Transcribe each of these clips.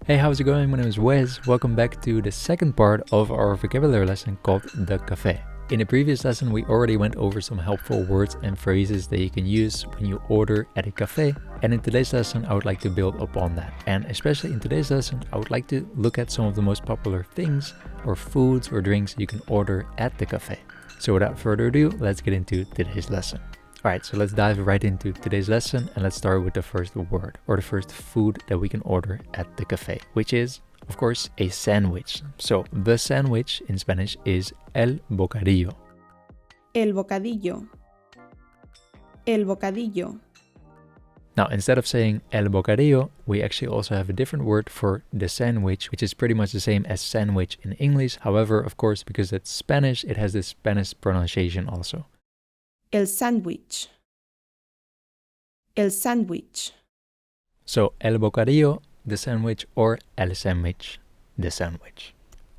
Hey, how's it going? My name is Wes. Welcome back to the second part of our vocabulary lesson called the cafe. In the previous lesson, we already went over some helpful words and phrases that you can use when you order at a cafe. And in today's lesson, I would like to build upon that. And especially in today's lesson, I would like to look at some of the most popular things or foods or drinks you can order at the cafe. So without further ado, let's get into today's lesson. Alright, so let's dive right into today's lesson and let's start with the first word or the first food that we can order at the cafe, which is, of course, a sandwich. So the sandwich in Spanish is el bocadillo. El bocadillo. El bocadillo. Now, instead of saying el bocadillo, we actually also have a different word for the sandwich, which is pretty much the same as sandwich in English. However, of course, because it's Spanish, it has this Spanish pronunciation also. El sándwich. El sándwich. So el bocadillo, the sandwich, or el sandwich, the sandwich.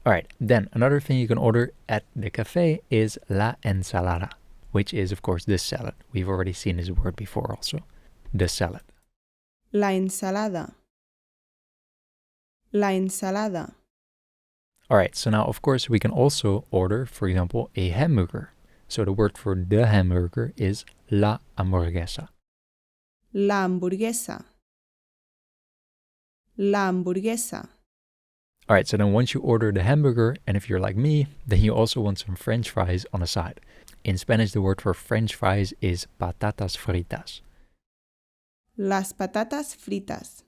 Alright, then another thing you can order at the cafe is la ensalada, which is of course the salad. We've already seen this word before also. The salad. La ensalada. La ensalada. Alright, so now of course we can also order, for example, a hamburger. So the word for the hamburger is la hamburguesa. La hamburguesa. La hamburguesa. Alright, so then once you order the hamburger, and if you're like me, then you also want some French fries on the side. In Spanish, the word for French fries is patatas fritas. Las patatas fritas.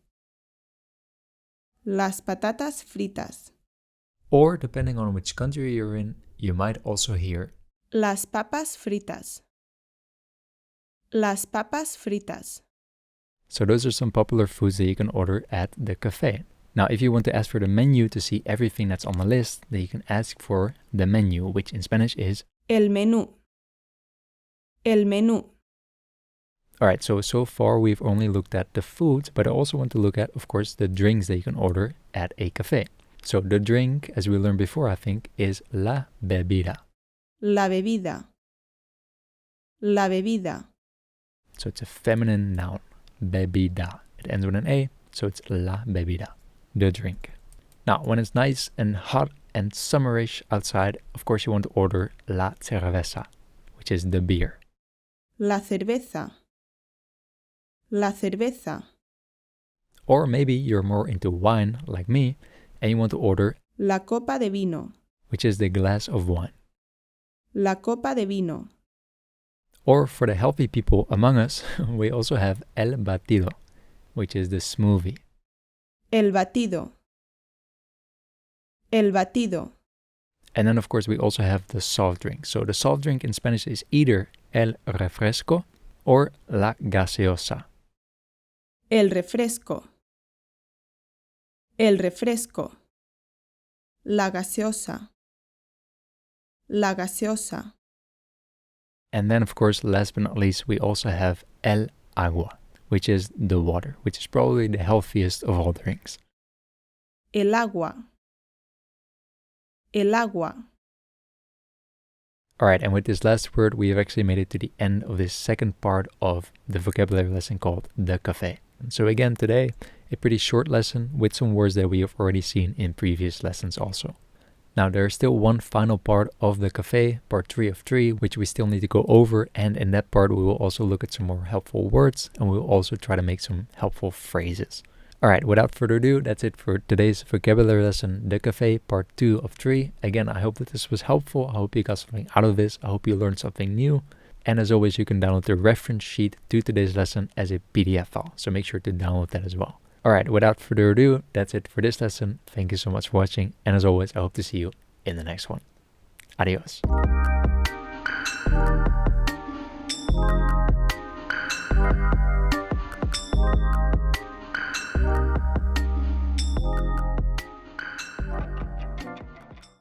Las patatas fritas. Or, depending on which country you're in, you might also hear Las papas fritas. Las papas fritas. So those are some popular foods that you can order at the cafe. Now, if you want to ask for the menu to see everything that's on the list, then you can ask for the menu, which in Spanish is El menú. El menú. Alright, so far we've only looked at the food, but I also want to look at, of course, the drinks that you can order at a cafe. So the drink, as we learned before, I think, is la bebida. La bebida. La bebida. So it's a feminine noun, bebida. It ends with an A, so it's la bebida, the drink. Now, when it's nice and hot and summerish outside, of course you want to order la cerveza, which is the beer. La cerveza. La cerveza. Or maybe you're more into wine, like me, and you want to order La copa de vino. which is the glass of wine. La copa de vino. Or for the healthy people among us, we also have el batido, which is the smoothie. El batido. El batido. And then of course we also have the soft drink. So the soft drink in Spanish is either el refresco or la gaseosa. El refresco. El refresco. La gaseosa. La gaseosa. And then of course, last but not least, we also have el agua, which is the water, which is probably the healthiest of all drinks. El agua. El agua. Alright, and with this last word, we have actually made it to the end of this second part of the vocabulary lesson called the cafe. And so again, today, a pretty short lesson with some words that we have already seen in previous lessons also. Now, there's still one final part of the cafe, part 3 of 3, which we still need to go over, and in that part we will also look at some more helpful words, and we will also try to make some helpful phrases. Alright, without further ado, that's it for today's vocabulary lesson, the cafe, part 2 of 3. Again, I hope that this was helpful. I hope you got something out of this. I hope you learned something new. And as always, you can download the reference sheet to today's lesson as a PDF file, so make sure to download that as well. Alright, without further ado, that's it for this lesson. Thank you so much for watching, and as always, I hope to see you in the next one. Adios.